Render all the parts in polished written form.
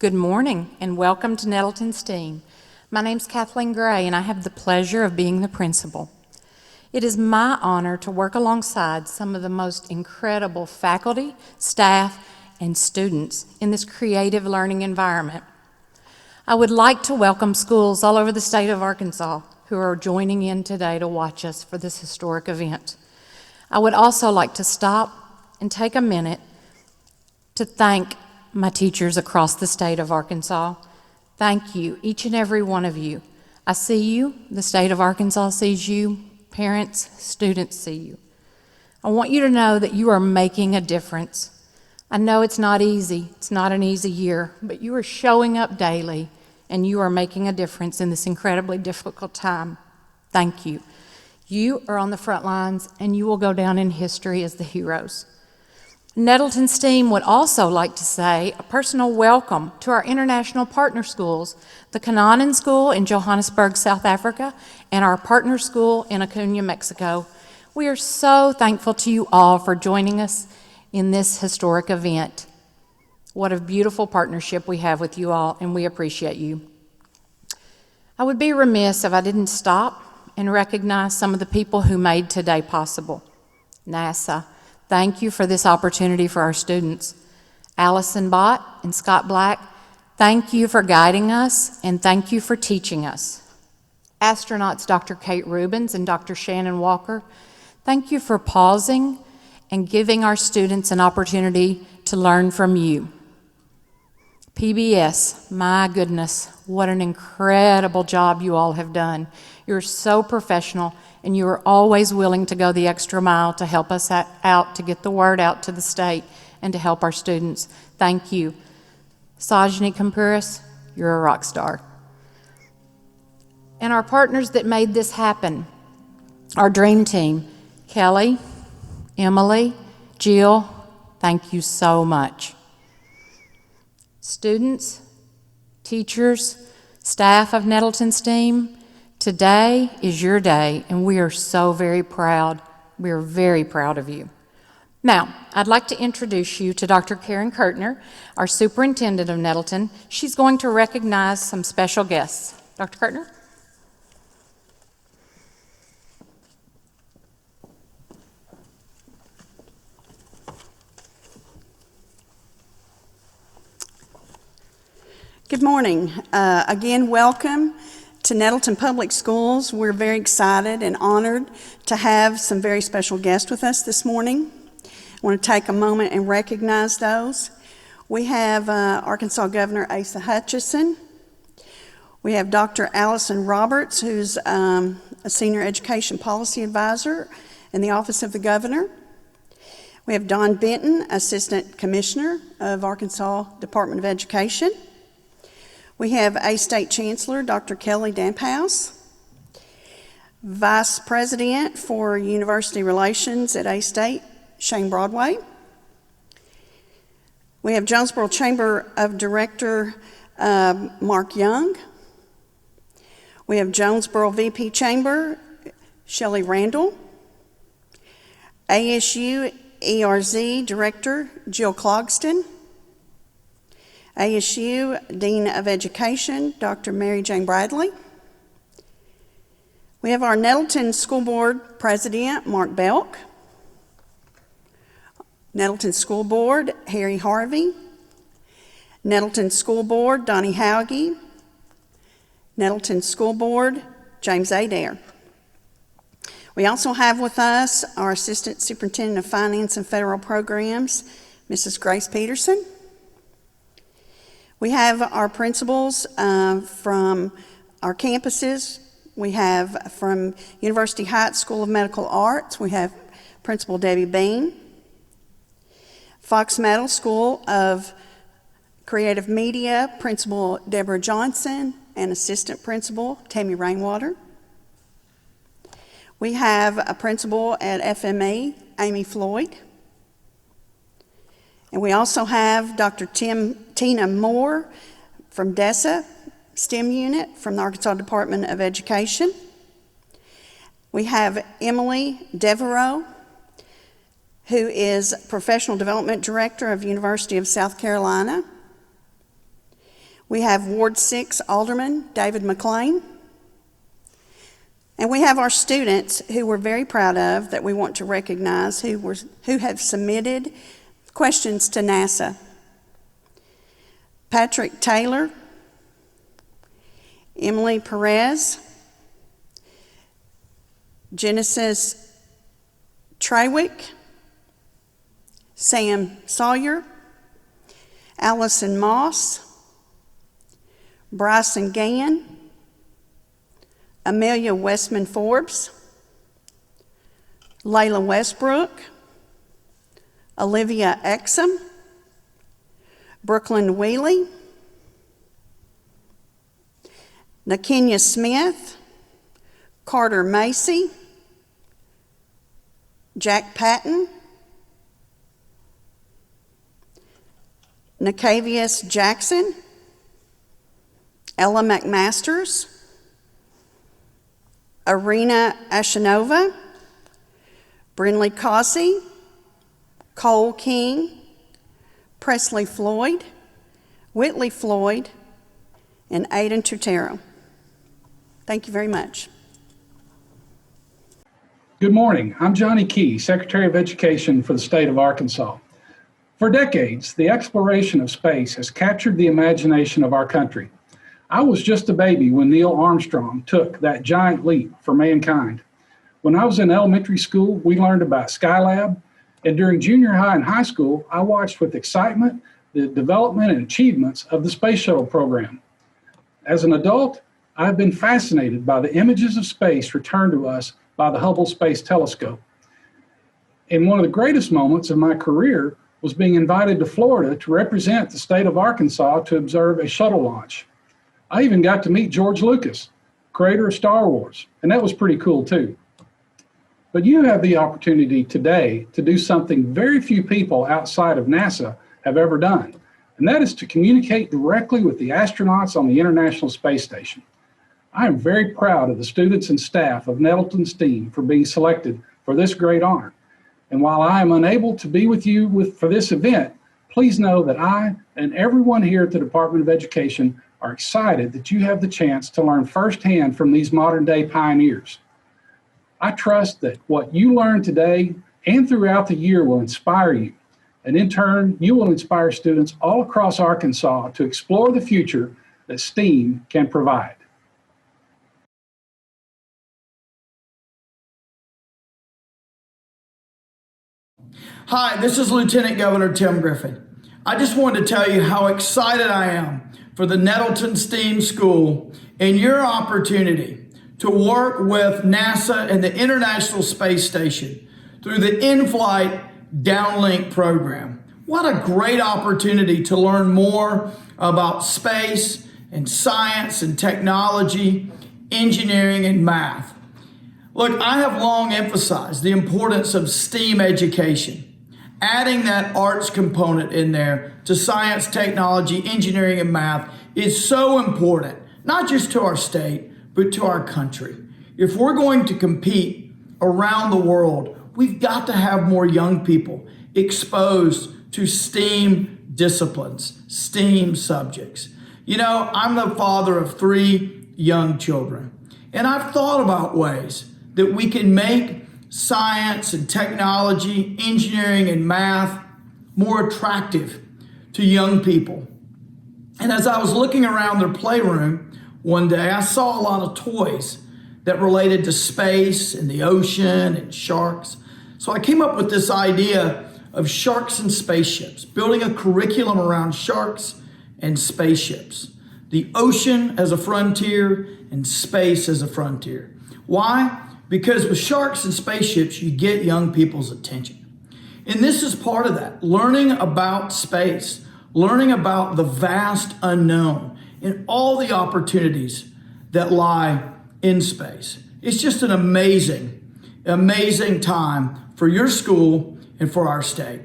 Good morning and welcome to Nettleton STEAM. My name's Kathleen Gray and I have the pleasure of being the principal. It is my honor to work alongside some of the most incredible faculty, staff, and students in this creative learning environment. I would like to welcome schools all over the state of Arkansas who are joining in today to watch us for this historic event. I would also like to stop and take a minute to thank my teachers across the state of Arkansas. Thank you, each and every one of you. I see you, the state of Arkansas sees you, parents, students see you. I want you to know that you are making a difference. I know it's not easy, it's not an easy year, but you are showing up daily and you are making a difference in this incredibly difficult time. Thank you. You are on the front lines and you will go down in history as the heroes. Nettleton STEAM would also like to say a personal welcome to our international partner schools, the Congressional School in Johannesburg, South Africa, and our partner school in Acuña, Mexico. We are so thankful to you all for joining us in this historic event. What a beautiful partnership we have with you all, and we appreciate you. I would be remiss if I didn't stop and recognize some of the people who made today possible. NASA. Thank you for this opportunity for our students. Allison Bott and Scott Black, thank you for guiding us and thank you for teaching us. Astronauts Dr. Kate Rubens and Dr. Shannon Walker, thank you for pausing and giving our students an opportunity to learn from you. PBS, my goodness, what an incredible job you all have done. You're so professional and you are always willing to go the extra mile to help us out, to get the word out to the state and to help our students. Thank you. Sajni Kampuris, you're a rock star. And our partners that made this happen, our dream team, Kelly, Emily, Jill, thank you so much. Students, teachers, staff of Nettleton STEAM, today is your day, and we are so very proud. We are very proud of you. Now, I'd like to introduce you to Dr. Karen Kurtner, our superintendent of Nettleton. She's going to recognize some special guests. Dr. Kurtner? Good morning. Again, welcome to Nettleton Public Schools. We're very excited and honored to have some very special guests with us this morning. I want to take a moment and recognize those. We have Arkansas Governor Asa Hutchinson. We have Dr. Allison Roberts, who's a Senior Education Policy Advisor in the Office of the Governor. We have Don Benton, Assistant Commissioner of Arkansas Department of Education. We have A-State Chancellor, Dr. Kelly Damphouse, Vice President for University Relations at A-State, Shane Broadway. We have Jonesboro Chamber of Director, Mark Young. We have Jonesboro VP Chamber, Shelley Randall. ASU ERZ Director, Jill Clogston. ASU Dean of Education, Dr. Mary Jane Bradley. We have our Nettleton School Board President, Mark Belk. Nettleton School Board, Harry Harvey. Nettleton School Board, Donnie Hauge. Nettleton School Board, James Adair. We also have with us our Assistant Superintendent of Finance and Federal Programs, Mrs. Grace Peterson. We have our principals from our campuses. We have from University Heights School of Medical Arts, we have Principal Debbie Bean. Fox Meadow School of Creative Media, Principal Deborah Johnson, and Assistant Principal Tammy Rainwater. We have a principal at FME, Amy Floyd. And we also have Dr. Tina Moore from DESA STEM Unit from the Arkansas Department of Education. We have Emily Devereaux, who is Professional Development Director of University of South Carolina. We have Ward 6 Alderman David McLean. And we have our students who we're very proud of that we want to recognize who have submitted questions to NASA. Patrick Taylor, Emily Perez, Genesis Trawick, Sam Sawyer, Allison Moss, Bryson Gann, Amelia Westman Forbes, Layla Westbrook, Olivia Exum, Brooklyn Wheely, Nakenya Smith, Carter Macy, Jack Patton, Nicavius Jackson, Ella McMasters, Arena Ashanova, Brinley Cossey, Cole King, Presley Floyd, Whitley Floyd, and Aiden Tutero. Thank you very much. Good morning. I'm Johnny Key, Secretary of Education for the state of Arkansas. For decades, the exploration of space has captured the imagination of our country. I was just a baby when Neil Armstrong took that giant leap for mankind. When I was in elementary school, we learned about Skylab, and during junior high and high school, I watched with excitement the development and achievements of the space shuttle program. As an adult, I've been fascinated by the images of space returned to us by the Hubble Space Telescope. And one of the greatest moments of my career was being invited to Florida to represent the state of Arkansas to observe a shuttle launch. I even got to meet George Lucas, creator of Star Wars, and that was pretty cool too. But you have the opportunity today to do something very few people outside of NASA have ever done, and that is to communicate directly with the astronauts on the International Space Station. I am very proud of the students and staff of Nettleton STEAM for being selected for this great honor. And while I am unable to be with you for this event, please know that I and everyone here at the Department of Education are excited that you have the chance to learn firsthand from these modern day pioneers. I trust that what you learn today and throughout the year will inspire you. And in turn, you will inspire students all across Arkansas to explore the future that STEAM can provide. Hi, this is Lieutenant Governor Tim Griffin. I just wanted to tell you how excited I am for the Nettleton STEAM School and your opportunity to work with NASA and the International Space Station through the in-flight Downlink program. What a great opportunity to learn more about space and science and technology, engineering and math. Look, I have long emphasized the importance of STEAM education. Adding that arts component in there to science, technology, engineering, and math is so important, not just to our state, but to our country. If we're going to compete around the world, we've got to have more young people exposed to STEAM disciplines, STEAM subjects. You know, I'm the father of 3 young children, and I've thought about ways that we can make science and technology, engineering and math more attractive to young people. And as I was looking around their playroom one day, I saw a lot of toys that related to space and the ocean and sharks. So I came up with this idea of sharks and spaceships, building a curriculum around sharks and spaceships. The ocean as a frontier and space as a frontier. Why? Because with sharks and spaceships, you get young people's attention. And this is part of that, learning about space, learning about the vast unknown and all the opportunities that lie in space. It's just an amazing, amazing time for your school and for our state.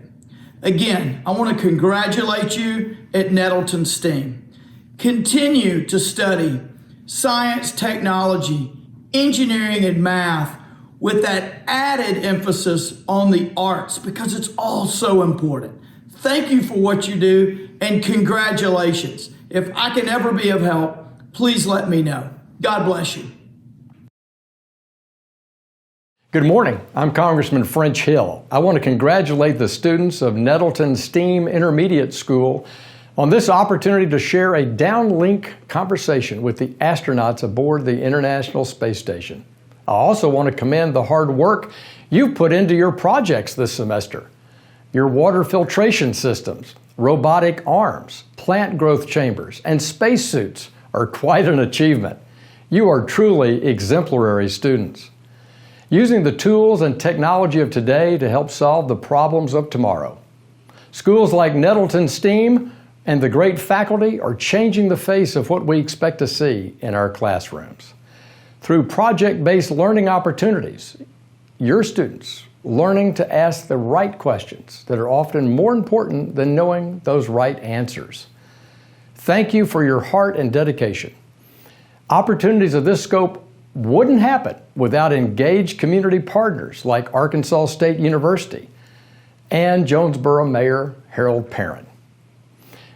Again, I want to congratulate you at Nettleton STEAM. Continue to study science, technology, engineering and math with that added emphasis on the arts because it's all so important. Thank you for what you do and congratulations. If I can ever be of help, please let me know. God bless you. Good morning. I'm Congressman French Hill. I want to congratulate the students of Nettleton STEAM Intermediate School on this opportunity to share a downlink conversation with the astronauts aboard the International Space Station. I also want to commend the hard work you've put into your projects this semester. Your water filtration systems, robotic arms, plant growth chambers, and spacesuits are quite an achievement. You are truly exemplary students. Using the tools and technology of today to help solve the problems of tomorrow. Schools like Nettleton STEAM and the great faculty are changing the face of what we expect to see in our classrooms. Through project-based learning opportunities, your students learning to ask the right questions that are often more important than knowing those right answers. Thank you for your heart and dedication. Opportunities of this scope wouldn't happen without engaged community partners like Arkansas State University and Jonesboro Mayor Harold Perrin.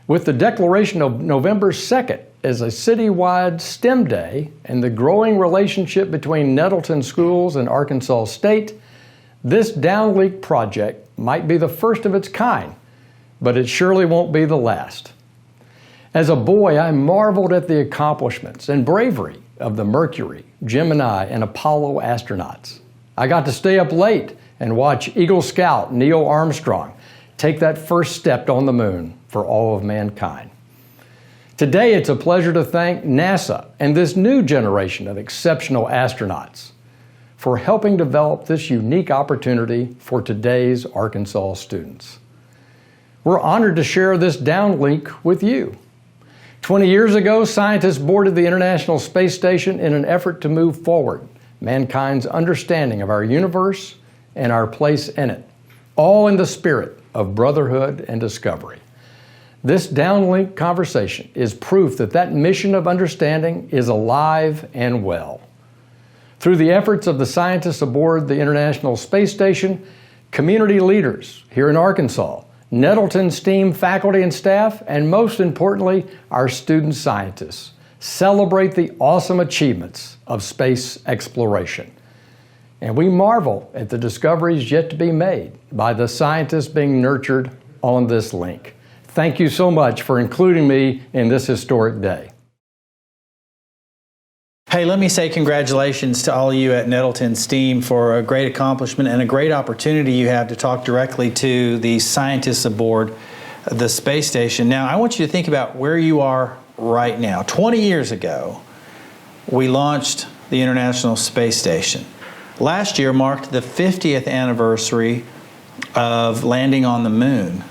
With the declaration of November 2nd as a citywide STEM Day and the growing relationship between Nettleton schools and Arkansas State, this downlink project might be the first of its kind, but it surely won't be the last. As a boy, I marveled at the accomplishments and bravery of the Mercury, Gemini, and Apollo astronauts. I got to stay up late and watch Eagle Scout Neil Armstrong take that first step on the moon for all of mankind. Today, it's a pleasure to thank NASA and this new generation of exceptional astronauts for helping develop this unique opportunity for today's Arkansas students. We're honored to share this downlink with you. 20 years ago, scientists boarded the International Space Station in an effort to move forward mankind's understanding of our universe and our place in it, all in the spirit of brotherhood and discovery. This downlink conversation is proof that that mission of understanding is alive and well. Through the efforts of the scientists aboard the International Space Station, community leaders here in Arkansas, Nettleton STEAM faculty and staff, and most importantly, our student scientists celebrate the awesome achievements of space exploration. And we marvel at the discoveries yet to be made by the scientists being nurtured on this link. Thank you so much for including me in this historic day. Hey, let me say congratulations to all of you at Nettleton STEAM for a great accomplishment and a great opportunity you have to talk directly to the scientists aboard the space station. Now, I want you to think about where you are right now. 20 years ago, we launched the International Space Station. Last year marked the 50th anniversary of landing on the moon.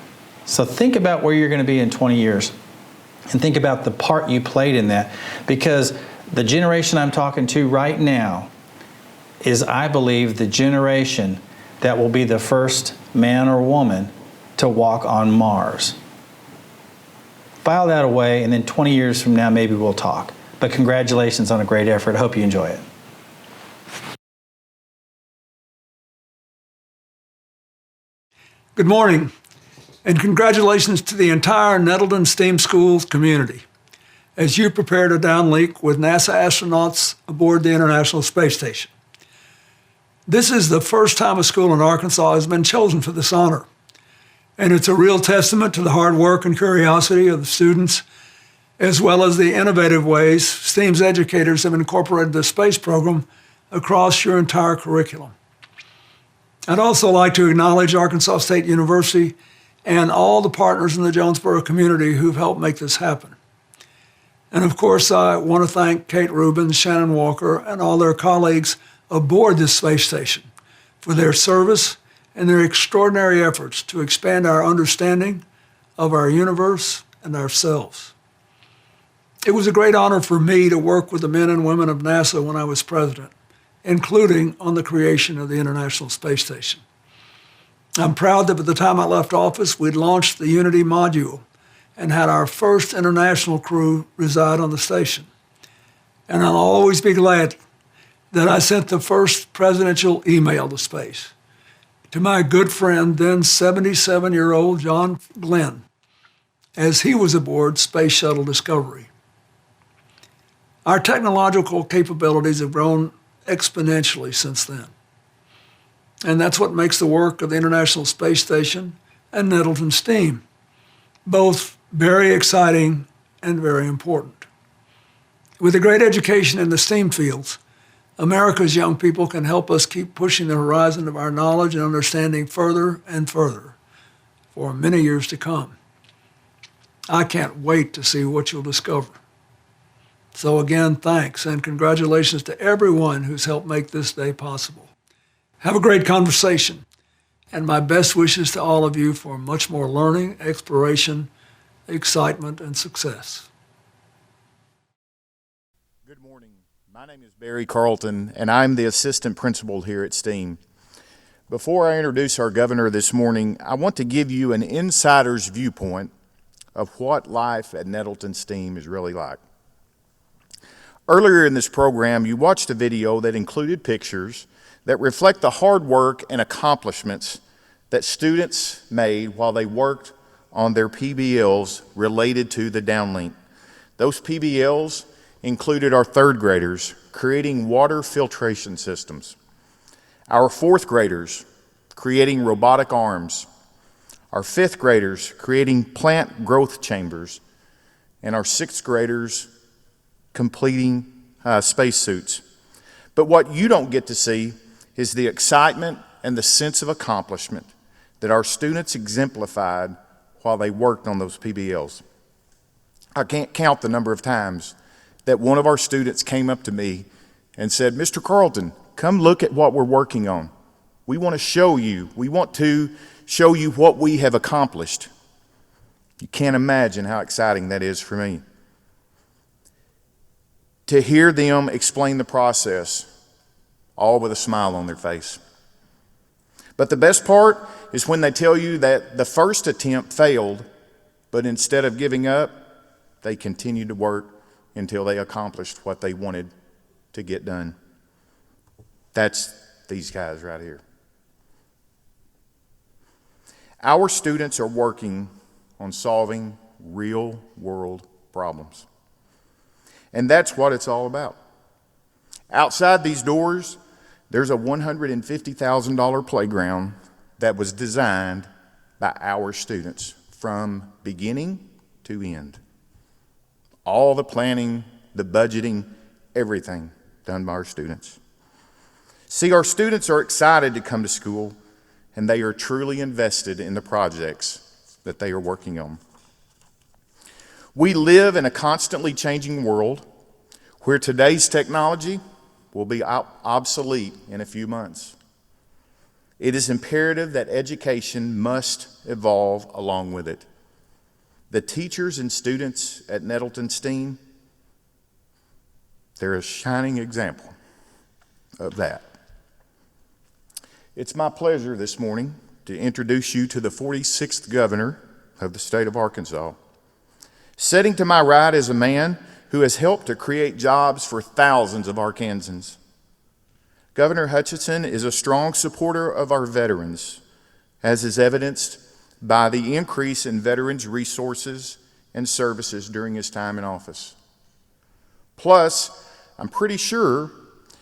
So think about where you're going to be in 20 years and think about the part you played in that, because the generation I'm talking to right now is, I believe, the generation that will be the first man or woman to walk on Mars. File that away, and then 20 years from now, maybe we'll talk. But congratulations on a great effort. I hope you enjoy it. Good morning, and congratulations to the entire Nettleton STEAM Schools community as you prepare to downlink with NASA astronauts aboard the International Space Station. This is the first time a school in Arkansas has been chosen for this honor, and it's a real testament to the hard work and curiosity of the students, as well as the innovative ways STEAM's educators have incorporated the space program across your entire curriculum. I'd also like to acknowledge Arkansas State University and all the partners in the Jonesboro community who've helped make this happen. And of course, I want to thank Kate Rubin, Shannon Walker, and all their colleagues aboard this space station for their service and their extraordinary efforts to expand our understanding of our universe and ourselves. It was a great honor for me to work with the men and women of NASA when I was president, including on the creation of the International Space Station. I'm proud that by the time I left office, we'd launched the Unity module and had our first international crew reside on the station. And I'll always be glad that I sent the first presidential email to space to my good friend, then 77-year-old John Glenn, as he was aboard Space Shuttle Discovery. Our technological capabilities have grown exponentially since then. And that's what makes the work of the International Space Station and Nettleton STEAM both very exciting and very important. With a great education in the STEAM fields, America's young people can help us keep pushing the horizon of our knowledge and understanding further and further for many years to come. I can't wait to see what you'll discover. So again, thanks and congratulations to everyone who's helped make this day possible. Have a great conversation, and my best wishes to all of you for much more learning, exploration, excitement, and success. Good morning. My name is Barry Carlton, and I'm the assistant principal here at STEAM. Before I introduce our governor this morning, I want to give you an insider's viewpoint of what life at Nettleton STEAM is really like. Earlier in this program, you watched a video that included pictures that reflect the hard work and accomplishments that students made while they worked on their PBLs related to the Downlink. Those PBLs included our third graders creating water filtration systems, our fourth graders creating robotic arms, our fifth graders creating plant growth chambers, and our sixth graders completing spacesuits. But what you don't get to see is the excitement and the sense of accomplishment that our students exemplified while they worked on those PBLs. I can't count the number of times that one of our students came up to me and said, "Mr. Carlton, come look at what we're working on. We want to show you. We want to show you what we have accomplished." You can't imagine how exciting that is for me. To hear them explain the process, all with a smile on their face. But the best part is when they tell you that the first attempt failed, but instead of giving up, they continued to work until they accomplished what they wanted to get done. That's these guys right here. Our students are working on solving real world problems. And that's what it's all about. Outside these doors, there's a $150,000 playground that was designed by our students from beginning to end. All the planning, the budgeting, everything done by our students. See, our students are excited to come to school, and they are truly invested in the projects that they are working on. We live in a constantly changing world where today's technology will be obsolete in a few months. It is imperative that education must evolve along with it. The teachers and students at Nettleton STEAM, they're a shining example of that. It's my pleasure this morning to introduce you to the 46th governor of the state of Arkansas. Sitting to my right is a man who has helped to create jobs for thousands of Arkansans. Governor Hutchinson is a strong supporter of our veterans, as is evidenced by the increase in veterans' resources and services during his time in office. Plus, I'm pretty sure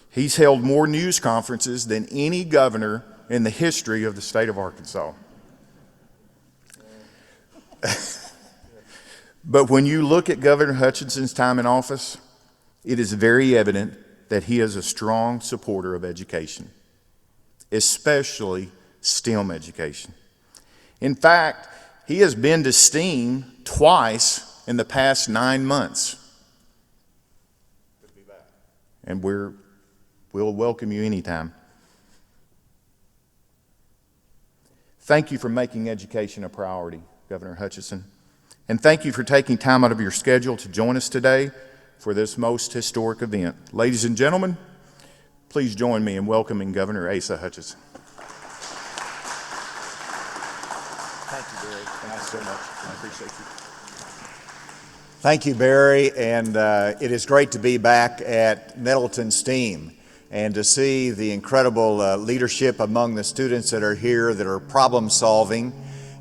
he's held more news conferences than any governor in the history of the state of Arkansas. But when you look at Governor Hutchinson's time in office, it is very evident that he is a strong supporter of education, especially STEM education. In fact, he has been to STEAM twice in the past 9 months. Good to be back. And we'll welcome you anytime. Thank you for making education a priority, Governor Hutchinson. And thank you for taking time out of your schedule to join us today for this most historic event. Ladies and gentlemen, please join me in welcoming Governor Asa Hutchinson. Thank you, Barry. Thank you so much. I appreciate you. Thank you, Barry, and it is great to be back at Nettleton STEAM and to see the incredible leadership among the students that are here that are problem solving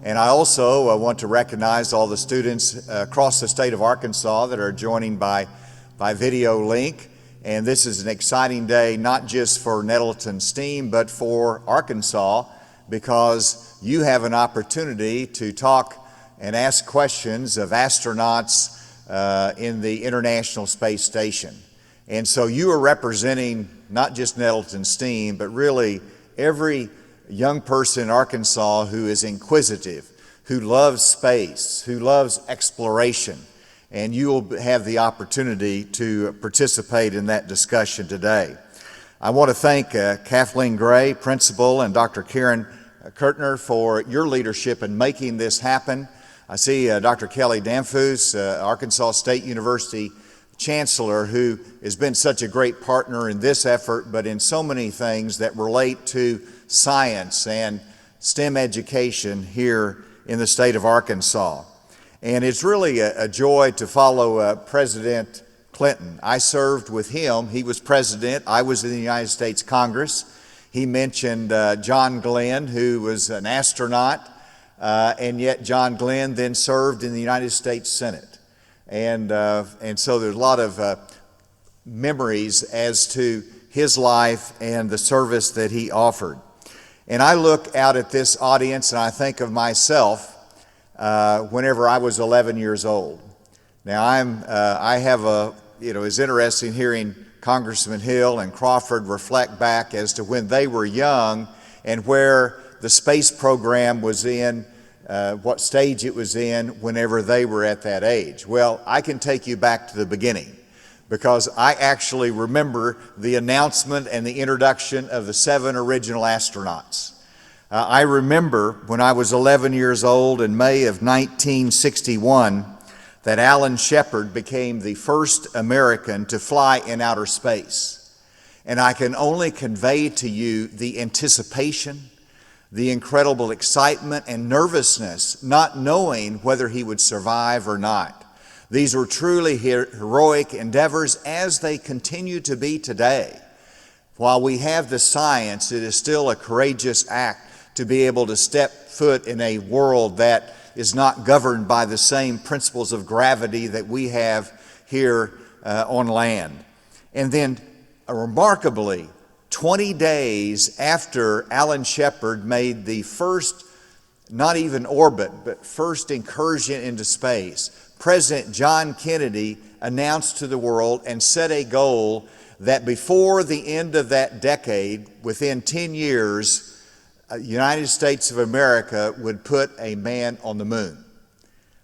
And I also want to recognize all the students across the state of Arkansas that are joining by video link. And this is an exciting day, not just for Nettleton STEAM, but for Arkansas, because you have an opportunity to talk and ask questions of astronauts in the International Space Station. And so you are representing not just Nettleton STEAM, but really every young person in Arkansas who is inquisitive, who loves space, who loves exploration. And you will have the opportunity to participate in that discussion today. I want to thank Kathleen Gray, Principal, and Dr. Karen Kurtner for your leadership in making this happen. I see Dr. Kelly Danfus, Arkansas State University Chancellor, who has been such a great partner in this effort, but in so many things that relate to science and STEM education here in the state of Arkansas. And it's really a joy to follow President Clinton. I served with him. He was president. I was in the United States Congress. He mentioned John Glenn, who was an astronaut, and yet John Glenn then served in the United States Senate. And so there's a lot of memories as to his life and the service that he offered. And I look out at this audience and I think of myself whenever I was 11 years old. Now it's interesting hearing Congressman Hill and Crawford reflect back as to when they were young and where the space program was in, what stage it was in whenever they were at that age. Well, I can take you back to the beginning because I actually remember the announcement and the introduction of the 7 original astronauts. I remember when I was 11 years old in May of 1961 that Alan Shepard became the first American to fly in outer space. And I can only convey to you the anticipation, the incredible excitement and nervousness, not knowing whether he would survive or not. These were truly heroic endeavors, as they continue to be today. While we have the science, it is still a courageous act to be able to step foot in a world that is not governed by the same principles of gravity that we have here on land. And then, remarkably, 20 days after Alan Shepard made the first, not even orbit, but first incursion into space, President John Kennedy announced to the world and set a goal that before the end of that decade, within 10 years, United States of America would put a man on the moon.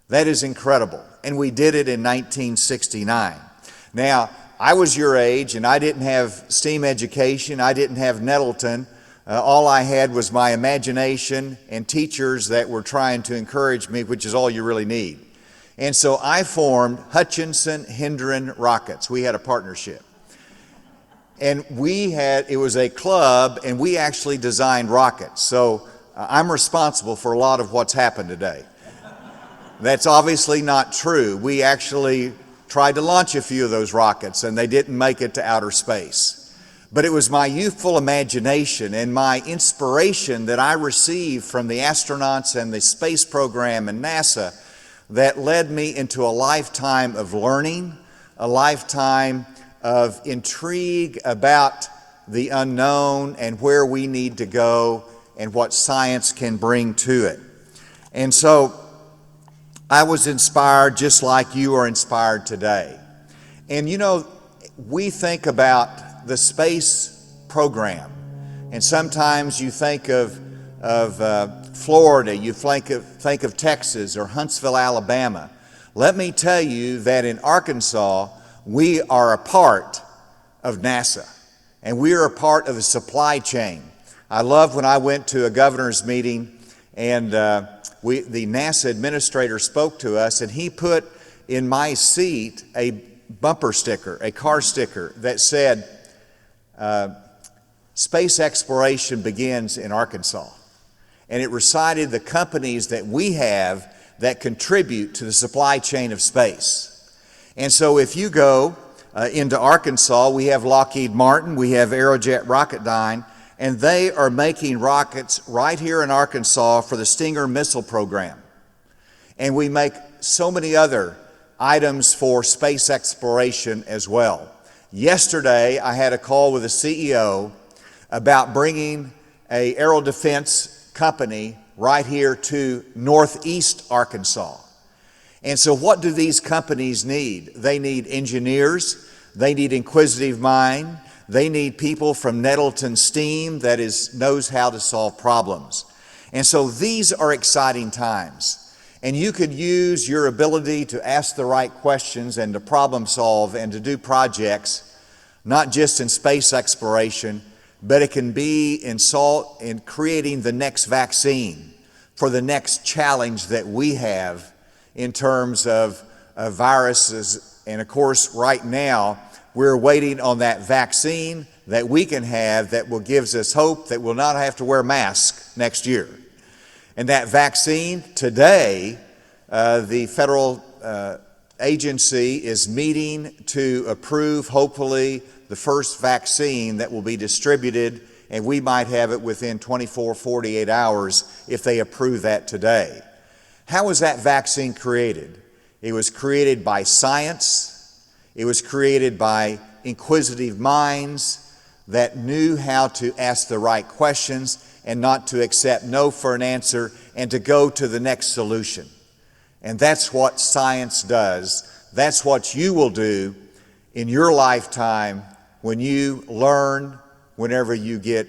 That is incredible. And we did it in 1969. Now, I was your age and I didn't have STEAM education. I didn't have Nettleton. All I had was my imagination and teachers that were trying to encourage me, which is all you really need. And so I formed Hutchinson Hendren Rockets. We had a partnership. And it was a club, and we actually designed rockets. So I'm responsible for a lot of what's happened today. That's obviously not true. We actually tried to launch a few of those rockets, and they didn't make it to outer space. But it was my youthful imagination and my inspiration that I received from the astronauts and the space program and NASA that led me into a lifetime of learning, a lifetime of intrigue about the unknown and where we need to go and what science can bring to it. And so I was inspired just like you are inspired today. And you know, we think about the space program, and sometimes you think of Florida, you think of Texas or Huntsville, Alabama. Let me tell you that in Arkansas, we are a part of NASA, and we are a part of the supply chain. I love when I went to a governor's meeting, and the NASA administrator spoke to us, and he put in my seat a bumper sticker, a car sticker that said, "Space exploration begins in Arkansas." And it recited the companies that we have that contribute to the supply chain of space. And so if you go into Arkansas, we have Lockheed Martin, we have Aerojet Rocketdyne, and they are making rockets right here in Arkansas for the Stinger missile program. And we make so many other items for space exploration as well. Yesterday, I had a call with the CEO about bringing an aero defense company right here to northeast Arkansas. And so what do these companies need? They need engineers, they need inquisitive mind, they need people from Nettleton STEAM that knows how to solve problems. And so these are exciting times. And you could use your ability to ask the right questions and to problem solve and to do projects, not just in space exploration, but it can be in creating the next vaccine for the next challenge that we have in terms of viruses. And of course, right now, we're waiting on that vaccine that we can have that will give us hope that we'll not have to wear masks next year. And that vaccine, today, the federal agency is meeting to approve, hopefully, the first vaccine that will be distributed, and we might have it within 24, 48 hours if they approve that today. How was that vaccine created? It was created by science. It was created by inquisitive minds that knew how to ask the right questions and not to accept no for an answer and to go to the next solution. And that's what science does. That's what you will do in your lifetime when you learn, whenever you get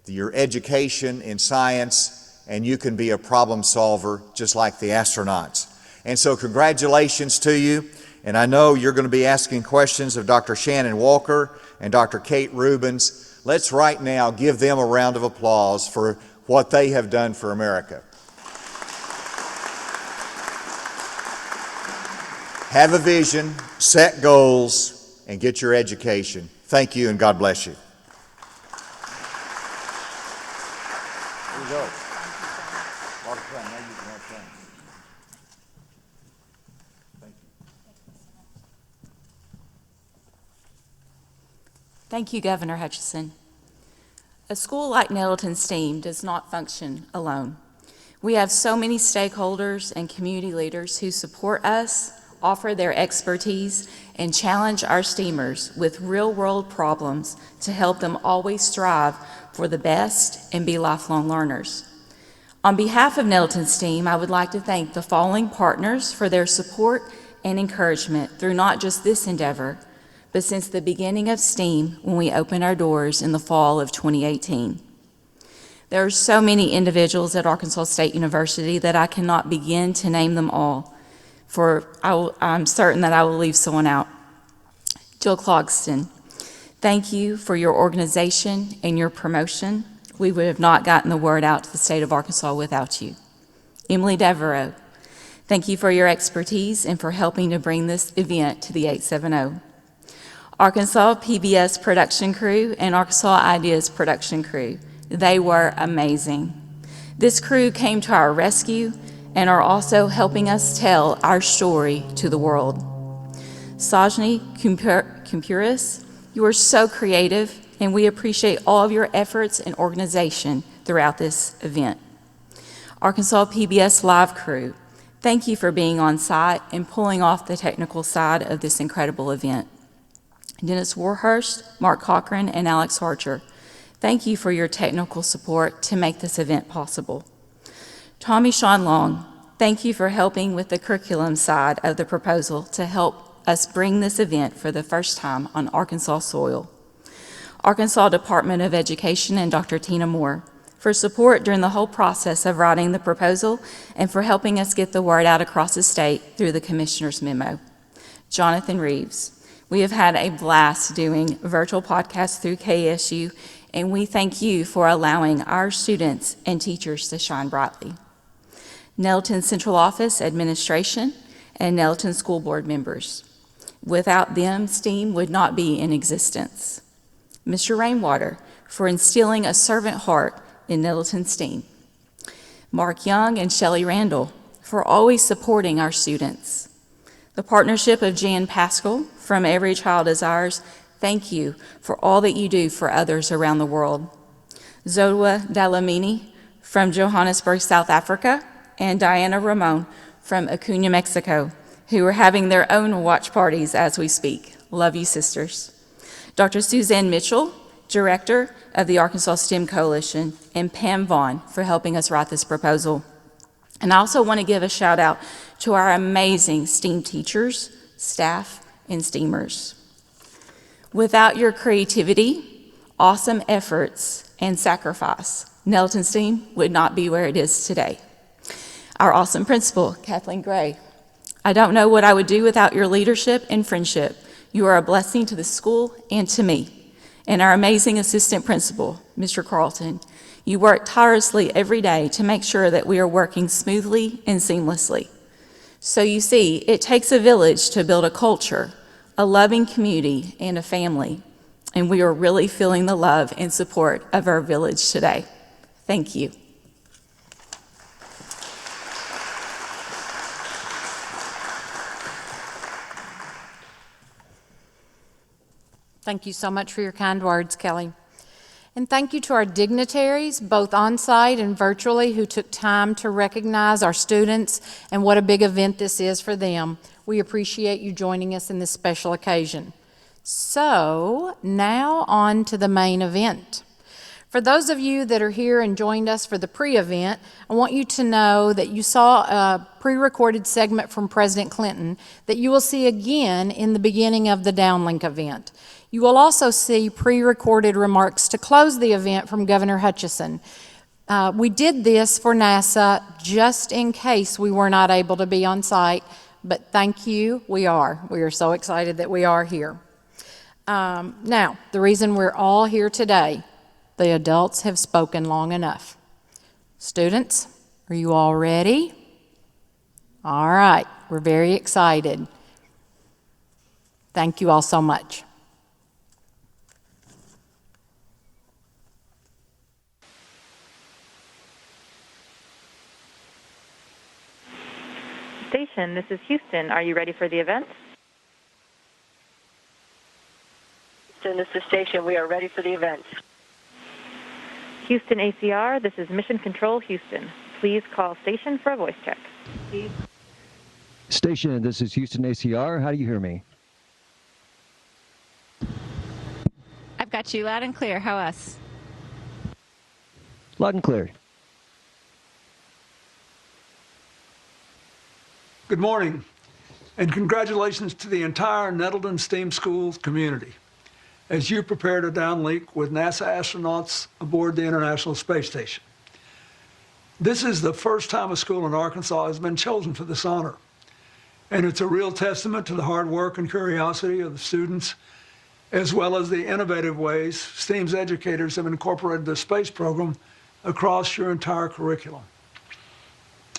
your education in science, and you can be a problem solver just like the astronauts. And so congratulations to you. And I know you're going to be asking questions of Dr. Shannon Walker and Dr. Kate Rubens. Let's right now give them a round of applause for what they have done for America. Have a vision, set goals, and get your education. Thank you, and God bless you. Here we go. Thank you, Governor Hutchison. A school like Nettleton STEAM does not function alone. We have so many stakeholders and community leaders who support us, offer their expertise, and challenge our STEAMers with real-world problems to help them always strive for the best and be lifelong learners. On behalf of Nettleton STEAM, I would like to thank the following partners for their support and encouragement through not just this endeavor, but since the beginning of STEAM when we opened our doors in the fall of 2018. There are so many individuals at Arkansas State University that I cannot begin to name them all, for I'm certain that I will leave someone out. Jill Clogston, thank you for your organization and your promotion. We would have not gotten the word out to the state of Arkansas without you. Emily Devereaux, thank you for your expertise and for helping to bring this event to the 870. Arkansas PBS production crew and Arkansas Ideas production crew. They were amazing. This crew came to our rescue and are also helping us tell our story to the world. Sajni Kumpuris, you are so creative, and we appreciate all of your efforts and organization throughout this event. Arkansas PBS Live crew, thank you for being on site and pulling off the technical side of this incredible event. Dennis Warhurst, Mark Cochran, and Alex Archer, thank you for your technical support to make this event possible. Tommy Sean Long, thank you for helping with the curriculum side of the proposal to help us bring this event for the first time on Arkansas soil. Arkansas Department of Education and Dr. Tina Moore, for support during the whole process of writing the proposal and for helping us get the word out across the state through the Commissioner's memo. Jonathan Reeves, we have had a blast doing virtual podcasts through KSU, and we thank you for allowing our students and teachers to shine brightly. Nettleton Central Office Administration and Nettleton School Board members. Without them, STEAM would not be in existence. Mr. Rainwater, for instilling a servant heart in Nettleton STEAM. Mark Young and Shelley Randall, for always supporting our students. The partnership of Jan Pascal from Every Child is Ours, thank you for all that you do for others around the world. Zodwa Dalamini from Johannesburg, South Africa, and Diana Ramon from Acuna, Mexico, who are having their own watch parties as we speak. Love you, sisters. Dr. Suzanne Mitchell, Director of the Arkansas STEM Coalition, and Pam Vaughn for helping us write this proposal. And I also want to give a shout out to our amazing STEAM teachers, staff, and STEAMers. Without your creativity, awesome efforts, and sacrifice, Nettleton STEAM would not be where it is today. Our awesome principal, Kathleen Gray. I don't know what I would do without your leadership and friendship. You are a blessing to the school and to me. And our amazing assistant principal, Mr. Carlton. You work tirelessly every day to make sure that we are working smoothly and seamlessly. So you see, it takes a village to build a culture, a loving community, and a family. And we are really feeling the love and support of our village today. Thank you. Thank you so much for your kind words, Kelly. And thank you to our dignitaries, both on-site and virtually, who took time to recognize our students and what a big event this is for them. We appreciate you joining us in this special occasion. So, now on to the main event. For those of you that are here and joined us for the pre-event, I want you to know that you saw a pre-recorded segment from President Clinton that you will see again in the beginning of the Downlink event. You will also see pre-recorded remarks to close the event from Governor Hutchison. We did this for NASA just in case we were not able to be on site, but thank you, we are. We are so excited that we are here. Now, the reason we're all here today, the adults have spoken long enough. Students, are you all ready? All right, we're very excited. Thank you all so much. Station, this is Houston. Are you ready for the event? Houston, this is Station. We are ready for the event. Houston ACR, this is Mission Control Houston. Please call station for a voice check. Station, this is Houston ACR. How do you hear me? I've got you loud and clear. How us? Loud and clear. Good morning, and congratulations to the entire Nettleton STEAM Schools community as you prepare to downlink with NASA astronauts aboard the International Space Station. This is the first time a school in Arkansas has been chosen for this honor, and it's a real testament to the hard work and curiosity of the students, as well as the innovative ways STEAM's educators have incorporated the space program across your entire curriculum.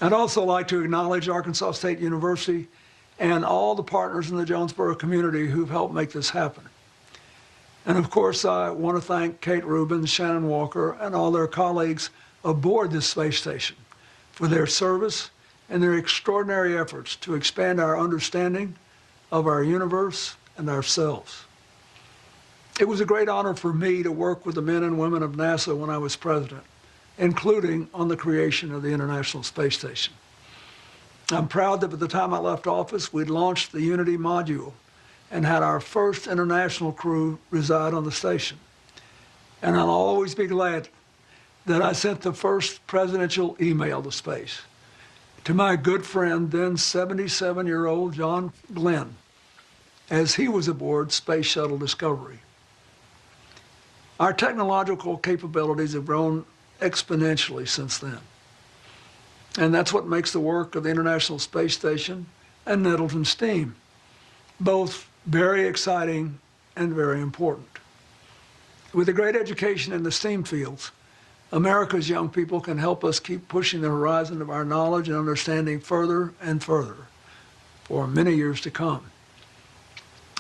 I'd also like to acknowledge Arkansas State University and all the partners in the Jonesboro community who've helped make this happen. And of course, I want to thank Kate Rubin, Shannon Walker, and all their colleagues aboard this space station for their service and their extraordinary efforts to expand our understanding of our universe and ourselves. It was a great honor for me to work with the men and women of NASA when I was president, including on the creation of the International Space Station. I'm proud that by the time I left office, we'd launched the Unity module and had our first international crew reside on the station. And I'll always be glad that I sent the first presidential email to space to my good friend, then 77-year-old John Glenn, as he was aboard Space Shuttle Discovery. Our technological capabilities have grown exponentially since then. And that's what makes the work of the International Space Station and Nettleton STEAM both very exciting and very important. With a great education in the STEAM fields, America's young people can help us keep pushing the horizon of our knowledge and understanding further and further for many years to come.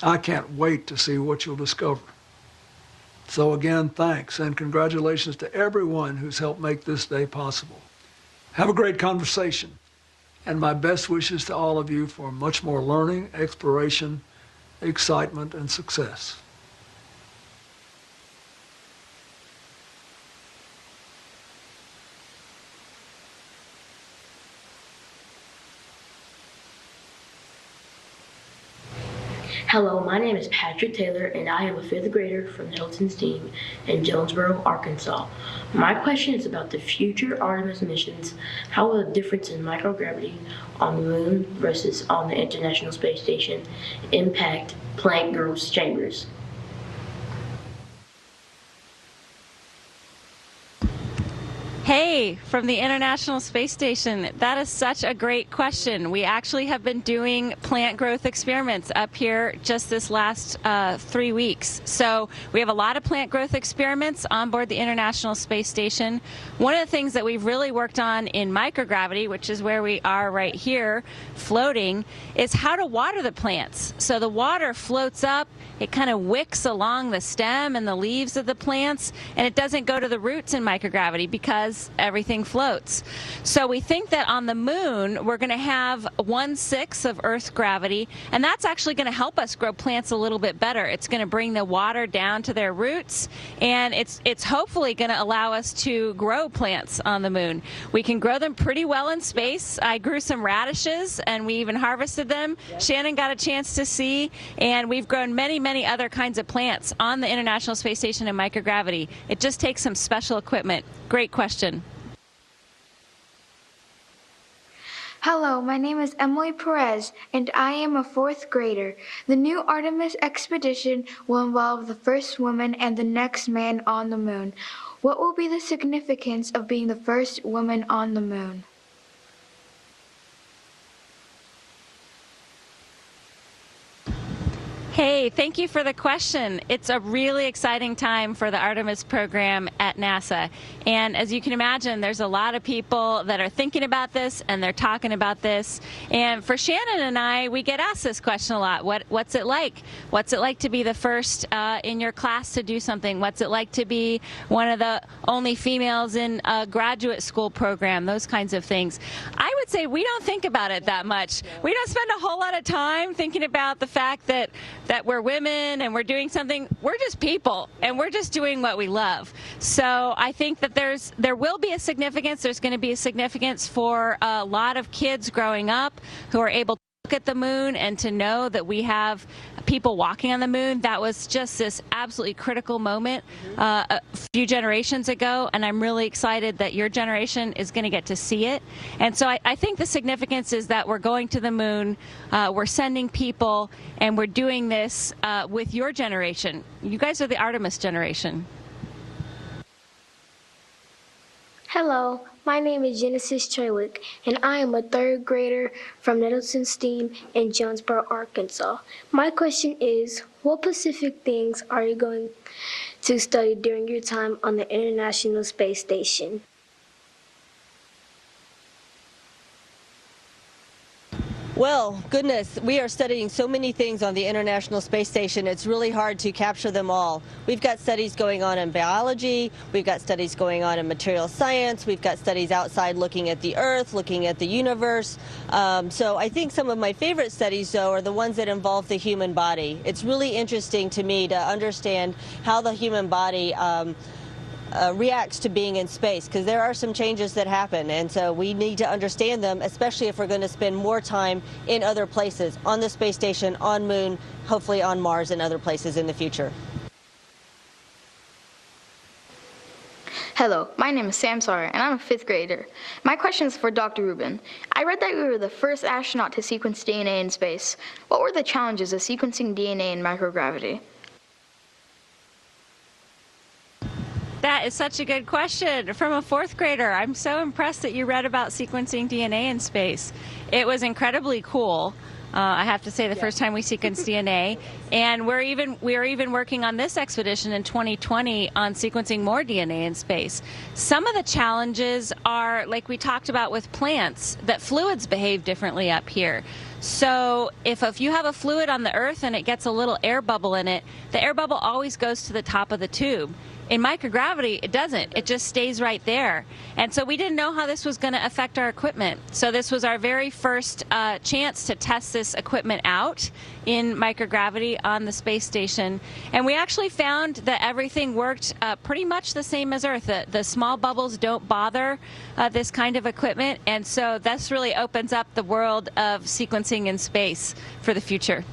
I can't wait to see what you'll discover. So again, thanks and congratulations to everyone who's helped make this day possible. Have a great conversation, and my best wishes to all of you for much more learning, exploration, excitement, and success. Hello, my name is Patrick Taylor, and I am a 5th grader from Nettleton STEAM in Jonesboro, Arkansas. My question is about the future Artemis missions. How will the difference in microgravity on the moon versus on the International Space Station impact Planck growth chambers? Hey, from the International Space Station. That is such a great question. We actually have been doing plant growth experiments up here just this last 3 weeks. So we have a lot of plant growth experiments on board the International Space Station. One of the things that we've really worked on in microgravity, which is where we are right here floating, is how to water the plants. So the water floats up, it kind of wicks along the stem and the leaves of the plants, and it doesn't go to the roots in microgravity because everything floats. So we think that on the moon we're going to have 1/6 of Earth's gravity, and that's actually going to help us grow plants a little bit better. It's going to bring the water down to their roots, and it's hopefully going to allow us to grow plants on the moon. We can grow them pretty well in space. I grew some radishes and we even harvested them. Shannon got a chance to see, and we've grown many other kinds of plants on the International Space Station in microgravity. It just takes some special equipment. Great question. Hello, my name is Emily Perez, and I am a 4th grader. The new Artemis expedition will involve the first woman and the next man on the moon. What will be the significance of being the first woman on the moon? Hey, thank you for the question. It's a really exciting time for the Artemis program at NASA. And as you can imagine, there's a lot of people that are thinking about this and they're talking about this. And for Shannon and I, we get asked this question a lot. What's it like? What's it like to be the first in your class to do something? What's it like to be one of the only females in a graduate school program? Those kinds of things. I would say we don't think about it that much. We don't spend a whole lot of time thinking about the fact that we're women and we're doing something. We're just people and we're just doing what we love. So I think that there will be a significance. There's going to be a significance for a lot of kids growing up who are able to look at the moon and to know that we have people walking on the moon. That was just this absolutely critical moment a few generations ago, and I'm really excited that your generation is going to get to see it. And so I think the significance is that we're going to the moon, we're sending people, and we're doing this with your generation. You guys are the Artemis generation. Hello, my name is Genesis Chaywick, and I am a 3rd grader from Nettleton STEAM in Jonesboro, Arkansas. My question is, what specific things are you going to study during your time on the International Space Station? Well, goodness, we are studying so many things on the International Space Station, it's really hard to capture them all. We've got studies going on in biology, we've got studies going on in material science, we've got studies outside looking at the Earth, looking at the universe. So I think some of my favorite studies, though, are the ones that involve the human body. It's really interesting to me to understand how the human body reacts to being in space, because there are some changes that happen, and so we need to understand them, especially if we're going to spend more time in other places, on the space station, on Moon, hopefully on Mars and other places in the future. Hello, my name is Sam Sawyer, and I'm a 5th grader. My question is for Dr. Rubin. I read that you were the first astronaut to sequence DNA in space. What were the challenges of sequencing DNA in microgravity? That is such a good question from a 4th grader. I'm so impressed that you read about sequencing DNA in space. It was incredibly cool. I have to say, the first time we sequenced DNA, and we're even working on this expedition in 2020 on sequencing more DNA in space. Some of the challenges are, like we talked about with plants, that fluids behave differently up here. So if you have a fluid on the Earth and it gets a little air bubble in it, the air bubble always goes to the top of the tube. In microgravity, it doesn't. It just stays right there. And so we didn't know how this was going to affect our equipment. So this was our very first chance to test this equipment out in microgravity on the space station. And we actually found that everything worked pretty much the same as Earth. The small bubbles don't bother this kind of equipment. And so this really opens up the world of sequencing in space for the future.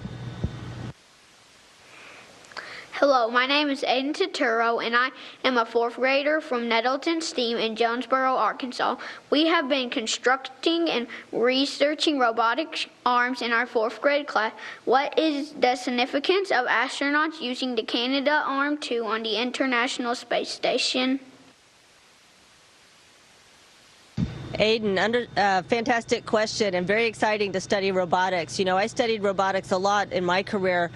Hello, my name is Aiden Turturro, and I am a fourth grader from Nettleton STEAM in Jonesboro, Arkansas. We have been constructing and researching robotic arms in our fourth grade class. What is the significance of astronauts using the Canadarm2 on the International Space Station? Aiden, fantastic question and very exciting to study robotics. You know, I studied robotics a lot in my career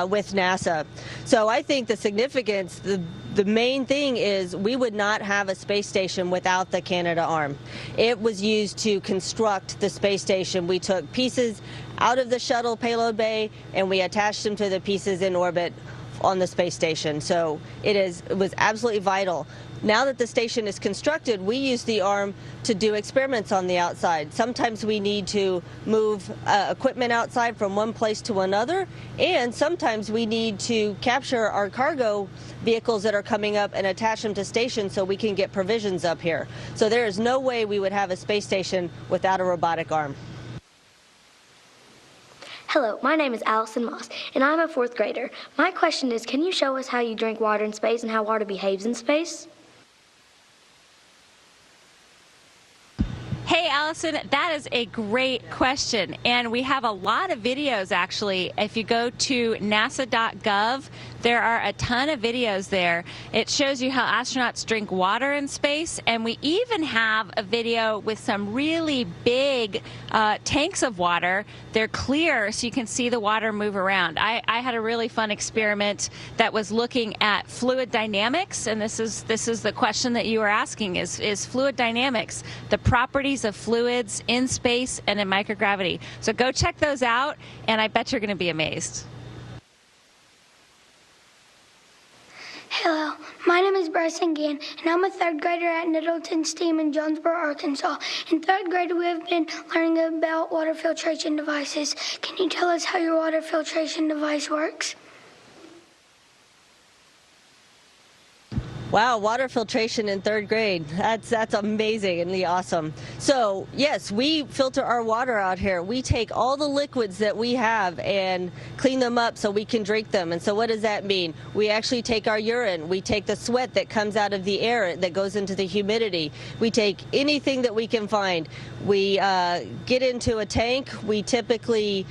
with NASA. So I think the significance, the main thing is we would not have a space station without the Canadarm. It was used to construct the space station. We took pieces out of the shuttle payload bay and we attached them to the pieces in orbit on the space station. So it was absolutely vital. Now that the station is constructed, we use the arm to do experiments on the outside. Sometimes we need to move equipment outside from one place to another, and sometimes we need to capture our cargo vehicles that are coming up and attach them to stations so we can get provisions up here. So there is no way we would have a space station without a robotic arm. Hello, my name is Allison Moss, and I'm a fourth grader. My question is, can you show us how you drink water in space and how water behaves in space? Hey, Allison, that is a great question. And we have a lot of videos, actually. If you go to nasa.gov, there are a ton of videos there. It shows you how astronauts drink water in space. And we even have a video with some really big tanks of water. They're clear, so you can see the water move around. I had a really fun experiment that was looking at fluid dynamics. And this is the question that you were asking, is fluid dynamics, the properties of fluids in space and in microgravity. So go check those out, and I bet you're going to be amazed. Hello, my name is Bryson Gann, and I'm a third grader at Nettleton STEAM in Jonesboro, Arkansas. In third grade, we have been learning about water filtration devices. Can you tell us how your water filtration device works? Wow, water filtration in third grade. That's amazing and awesome. So yes, we filter our water out here. We take all the liquids that we have and clean them up so we can drink them. And so what does that mean? We actually take our urine. We take the sweat that comes out of the air that goes into the humidity. We take anything that we can find. We get into a tank. We typically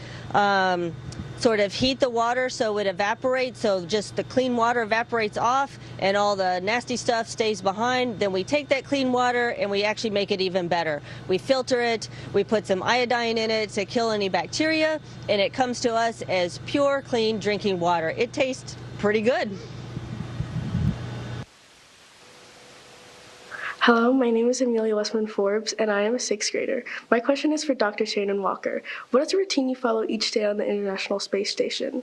sort of heat the water so it evaporates, so just the clean water evaporates off and all the nasty stuff stays behind. Then we take that clean water and we actually make it even better. We filter it, we put some iodine in it to kill any bacteria, and it comes to us as pure, clean drinking water. It tastes pretty good. Hello, my name is Amelia Westman Forbes, and I am a sixth grader. My question is for Dr. Shannon Walker. What is the routine you follow each day on the International Space Station?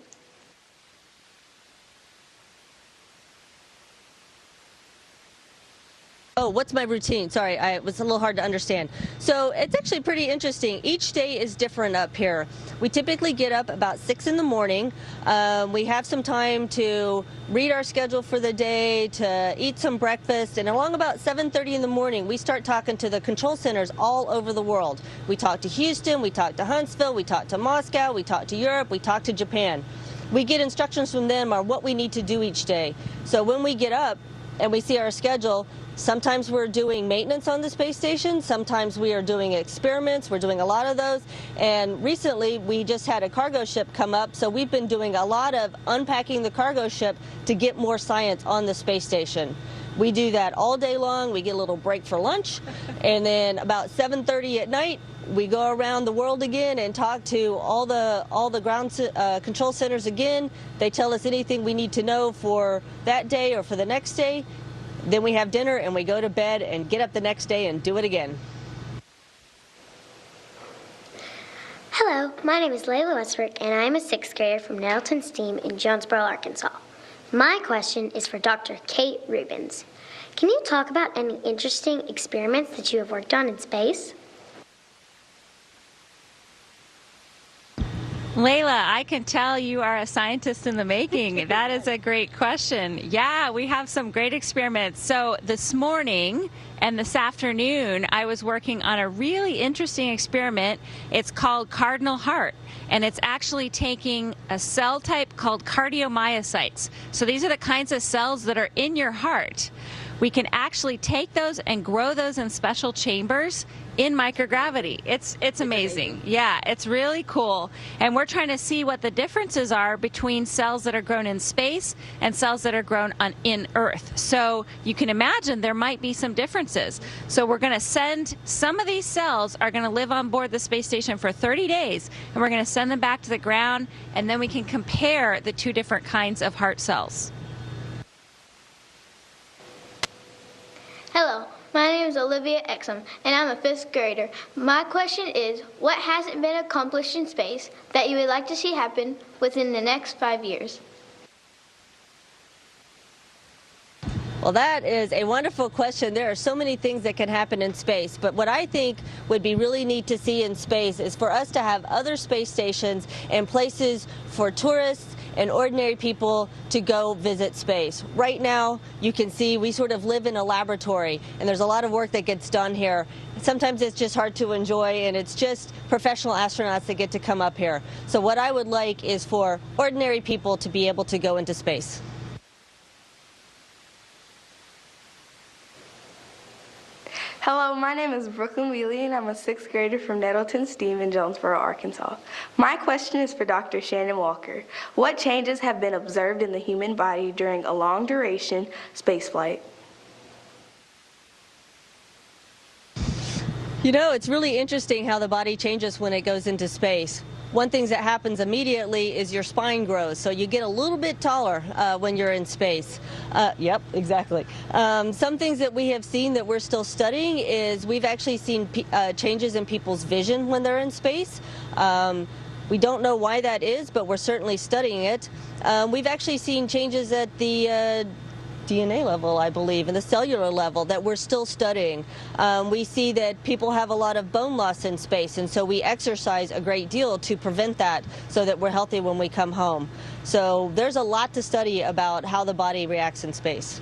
Oh, what's my routine? Sorry, it was a little hard to understand. So it's actually pretty interesting. Each day is different up here. We typically get up about 6 in the morning. We have some time to read our schedule for the day, to eat some breakfast, and along about 7:30 in the morning, we start talking to the control centers all over the world. We talk to Houston, we talk to Huntsville, we talk to Moscow, we talk to Europe, we talk to Japan. We get instructions from them on what we need to do each day. So when we get up and we see our schedule, sometimes we're doing maintenance on the space station, sometimes we are doing experiments, we're doing a lot of those, and recently we just had a cargo ship come up, so we've been doing a lot of unpacking the cargo ship to get more science on the space station. We do that all day long, we get a little break for lunch, and then about 7:30 at night, we go around the world again and talk to all the ground control centers again. They tell us anything we need to know for that day or for the next day. Then we have dinner and we go to bed and get up the next day and do it again. Hello, my name is Layla Westbrook, and I am a sixth grader from Nettleton STEAM in Jonesboro, Arkansas. My question is for Dr. Kate Rubens. Can you talk about any interesting experiments that you have worked on in space? Layla, I can tell you are a scientist in the making. That is a great question. Yeah, we have some great experiments. So this morning and this afternoon, I was working on a really interesting experiment. It's called Cardinal Heart, and it's actually taking a cell type called cardiomyocytes. So these are the kinds of cells that are in your heart. We can actually take those and grow those in special chambers in microgravity. It's amazing. Yeah, it's really cool. And we're trying to see what the differences are between cells that are grown in space and cells that are grown in Earth. So you can imagine there might be some differences. So we're going to send, some of these cells are going to live on board the space station for 30 days, and we're going to send them back to the ground, and then we can compare the two different kinds of heart cells. Hello, my name is Olivia Exum, and I'm a 5th grader. My question is, what hasn't been accomplished in space that you would like to see happen within the next 5 years? Well, that is a wonderful question. There are so many things that can happen in space, but what I think would be really neat to see in space is for us to have other space stations and places for tourists and ordinary people to go visit space. Right now, you can see we sort of live in a laboratory, and there's a lot of work that gets done here. Sometimes it's just hard to enjoy, and it's just professional astronauts that get to come up here. So what I would like is for ordinary people to be able to go into space. Hello, my name is Brooklyn Wheely, and I'm a 6th grader from Nettleton STEAM in Jonesboro, Arkansas. My question is for Dr. Shannon Walker. What changes have been observed in the human body during a long-duration spaceflight? You know, it's really interesting how the body changes when it goes into space. One thing that happens immediately is your spine grows, so you get a little bit taller when you're in space. Yep, exactly. Some things that we have seen that we're still studying is we've actually seen changes in people's vision when they're in space. We don't know why that is, but we're certainly studying it. We've actually seen changes at the DNA level, I believe, and the cellular level that we're still studying. We see that people have a lot of bone loss in space, and so we exercise a great deal to prevent that so that we're healthy when we come home. So there's a lot to study about how the body reacts in space.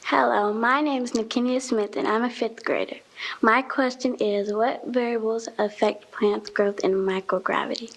Hello, my name is Nakinia Smith, and I'm a 5th grader. My question is, what variables affect plant growth in microgravity?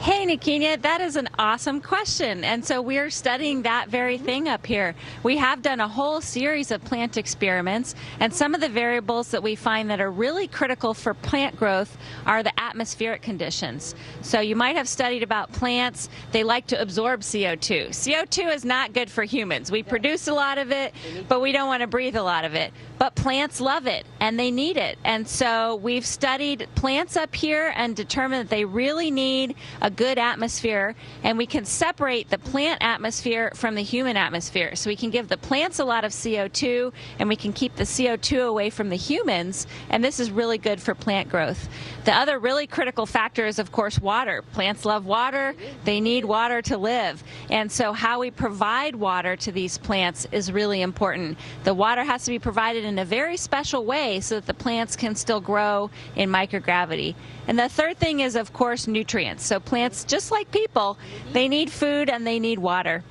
Hey, Nakinia, that is an awesome question. And so we're studying that very thing up here. We have done a whole series of plant experiments, and some of the variables that we find that are really critical for plant growth are the atmospheric conditions. So you might have studied about plants. They like to absorb CO2. CO2 is not good for humans. We produce a lot of it, but we don't want to breathe a lot of it. But plants love it, and they need it. And so we've studied plants up here and determined that they really need a good atmosphere, and we can separate the plant atmosphere from the human atmosphere. So we can give the plants a lot of CO2, and we can keep the CO2 away from the humans, and this is really good for plant growth. The other really critical factor is, of course, water. Plants love water. They need water to live. And so how we provide water to these plants is really important. The water has to be provided in a very special way so that the plants can still grow in microgravity. And the third thing is, of course, nutrients. So plants, just like people, they need food and they need water.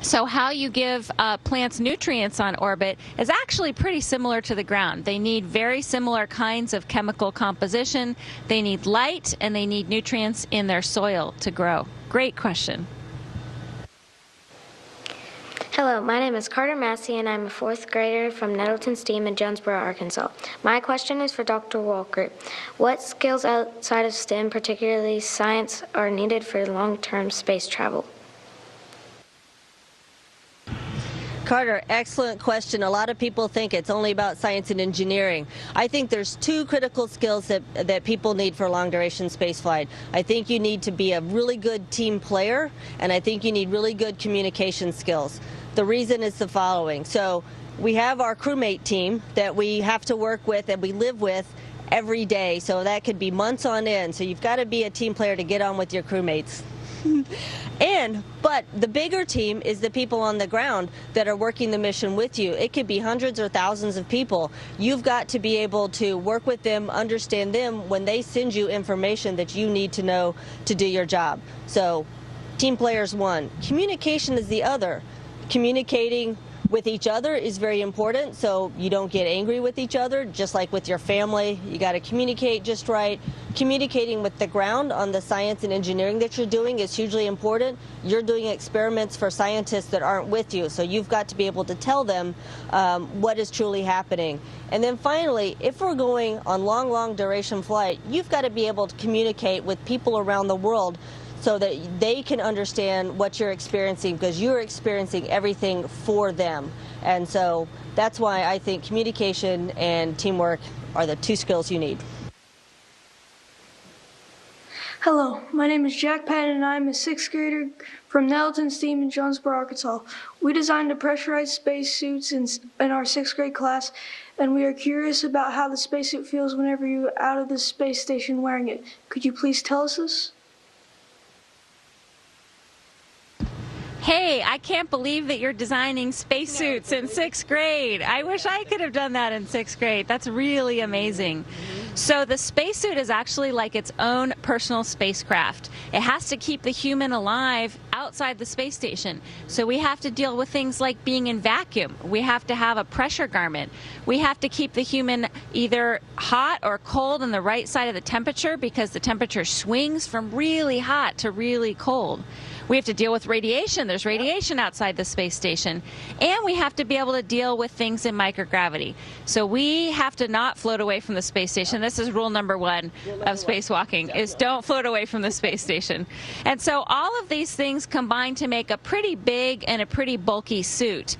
So how you give plants nutrients on orbit is actually pretty similar to the ground. They need very similar kinds of chemical composition. They need light and they need nutrients in their soil to grow. Great question. Hello, my name is Carter Massey, and I'm a 4th grader from Nettleton STEAM in Jonesboro, Arkansas. My question is for Dr. Walker. What skills outside of STEM, particularly science, are needed for long-term space travel? Carter, excellent question. A lot of people think it's only about science and engineering. I think there's two critical skills that people need for long-duration spaceflight. I think you need to be a really good team player, and I think you need really good communication skills. The reason is the following. So we have our crewmate team that we have to work with and we live with every day. So that could be months on end. So you've got to be a team player to get on with your crewmates. But the bigger team is the people on the ground that are working the mission with you. It could be hundreds or thousands of people. You've got to be able to work with them, understand them when they send you information that you need to know to do your job. So team players one. Communication is the other. Communicating with each other is very important, so you don't get angry with each other, just like with your family. You got to communicate just right. Communicating with the ground on the science and engineering that you're doing is hugely important. You're doing experiments for scientists that aren't with you, so you've got to be able to tell them what is truly happening. And then finally, if we're going on long duration flight, you've got to be able to communicate with people around the world so that they can understand what you're experiencing, because you're experiencing everything for them. And so that's why I think communication and teamwork are the two skills you need. Hello, my name is Jack Patton and I'm a 6th grader from Nettleton STEAM in Jonesboro, Arkansas. We designed the pressurized spacesuits in our 6th grade class, and we are curious about how the spacesuit feels whenever you're out of the space station wearing it. Could you please tell us this? Hey, I can't believe that you're designing spacesuits in 6th grade. I wish I could have done that in 6th grade. That's really amazing. So the spacesuit is actually like its own personal spacecraft. It has to keep the human alive outside the space station. So we have to deal with things like being in vacuum. We have to have a pressure garment. We have to keep the human either hot or cold on the right side of the temperature, because the temperature swings from really hot to really cold. We have to deal with radiation. There's radiation outside the space station. And we have to be able to deal with things in microgravity. So we have to not float away from the space station. This is rule number 1 of spacewalking, is don't float away from the space station. And so all of these things combine to make a pretty big and a pretty bulky suit.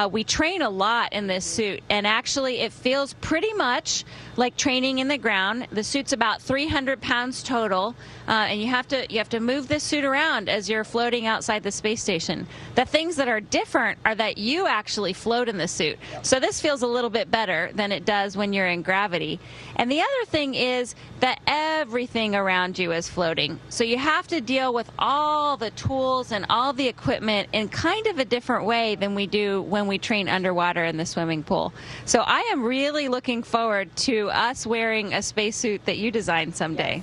We train a lot in this suit, and actually it feels pretty much like training in the ground. The suit's about 300 pounds total, and you have to move this suit around as you're floating outside the space station. The things that are different are that you actually float in the suit. So this feels a little bit better than it does when you're in gravity. And the other thing is that everything around you is floating. So you have to deal with all the tools and all the equipment in kind of a different way than we do when we train underwater in the swimming pool. So I am really looking forward to us wearing a spacesuit that you design someday.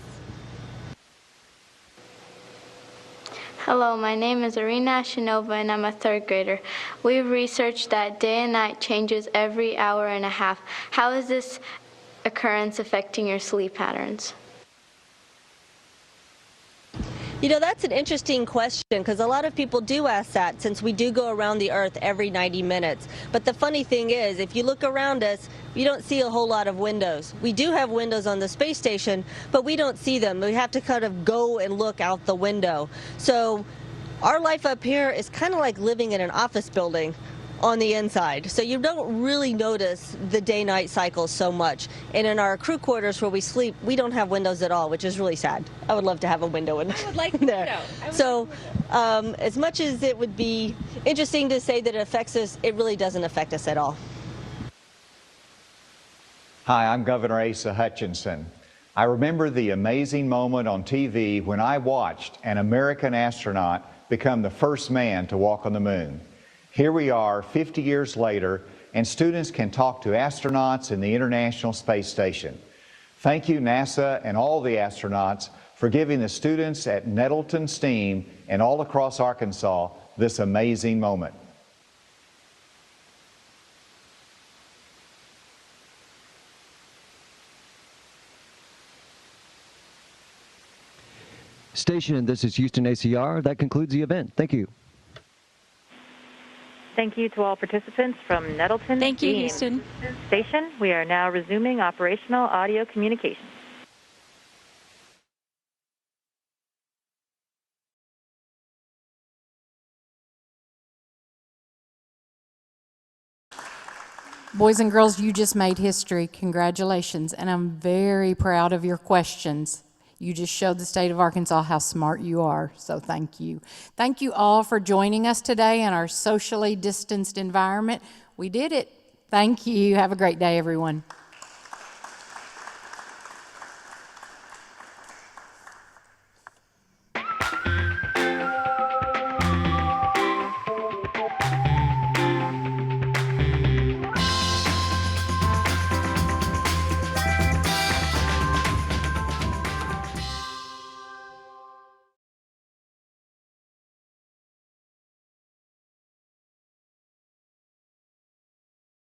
Hello, my name is Arina Shinova and I'm a 3rd grader. We've researched that day and night changes every hour and a half. How is this occurrence affecting your sleep patterns? You know, that's an interesting question, because a lot of people do ask that, since we do go around the Earth every 90 minutes. But the funny thing is, if you look around us, you don't see a whole lot of windows. We do have windows on the space station, but we don't see them. We have to kind of go and look out the window. So our life up here is kind of like living in an office building on the inside. So you don't really notice the day-night cycles so much. And in our crew quarters where we sleep, we don't have windows at all, which is really sad. I would love to have a window in I would like there. So as much as it would be interesting to say that it affects us, it really doesn't affect us at all. Hi, I'm Governor Asa Hutchinson. I remember the amazing moment on TV when I watched an American astronaut become the first man to walk on the moon. Here we are 50 years later, and students can talk to astronauts in the International Space Station. Thank you, NASA and all the astronauts, for giving the students at Nettleton STEAM and all across Arkansas this amazing moment. Station, this is Houston ACR. That concludes the event. Thank you. Thank you to all participants from Nettleton Thank you, STEAM Houston. Station. We are now resuming operational audio communications. Boys and girls, you just made history. Congratulations. And I'm very proud of your questions. You just showed the state of Arkansas how smart you are, so thank you. Thank you all for joining us today in our socially distanced environment. We did it. Thank you. Have a great day, everyone.